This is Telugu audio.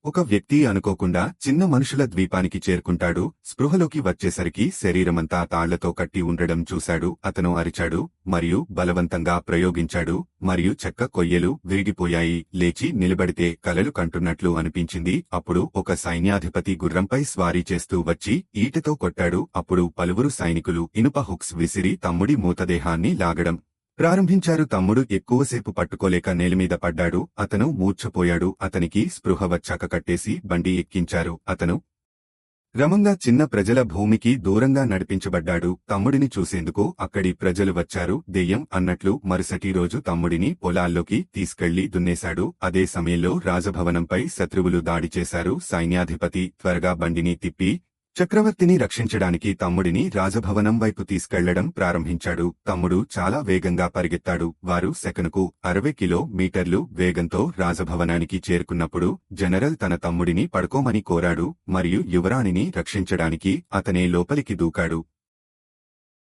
ఒక వ్యక్తి అనుకోకుండా చిన్న మనుషుల ద్వీపానికి చేరుకుంటాడు. స్పృహలోకి వచ్చేసరికి శరీరమంతా తాళ్లతో కట్టి ఉండడం చూశాడు. అతను అరిచాడు మరియు బలవంతంగా ప్రయోగించాడు మరియు చెక్క కొయ్యలు విరిగిపోయాయి. లేచి నిలబడితే కలలు కంటున్నట్లు అనిపించింది. అప్పుడు ఒక సైన్యాధిపతి గుర్రంపై స్వారీ చేస్తూ వచ్చి ఈటెతో కొట్టాడు. అప్పుడు పలువురు సైనికులు ఇనుప హుక్స్ విసిరి తమ్ముడి మూతదేహాన్ని లాగడం ప్రారంభించారు. తమ్ముడు ఎక్కువసేపు పట్టుకోలేక నేలమీద పడ్డాడు. అతను మూర్ఛపోయాడు. అతనికి స్పృహ వచ్చాక కట్టేసి బండి ఎక్కించారు. అతను క్రమంగా చిన్న ప్రజల భూమికి దూరంగా నడిపించబడ్డాడు. తమ్ముడిని చూసేందుకు అక్కడి ప్రజలు వచ్చారు. దెయ్యం అన్నట్లు మరుసటి రోజు తమ్ముడిని పొలాల్లోకి తీసుకెళ్లి దున్నేశాడు. అదే సమయంలో రాజభవనంపై శత్రువులు దాడి చేశారు. సైన్యాధిపతి త్వరగా బండిని తిప్పి చక్రవర్తిని రక్షించడానికి తమ్ముడిని రాజభవనం వైపు తీసుకెళ్లడం ప్రారంభించాడు. తమ్ముడు చాలా వేగంగా పరిగెత్తాడు. వారు సెకనుకు 60 కిలోమీటర్లు వేగంతో రాజభవనానికి చేరుకున్నప్పుడు జనరల్ తన తమ్ముడిని పడుకోమని కోరాడు మరియు యువరాణిని రక్షించడానికి అతనే లోపలికి దూకాడు.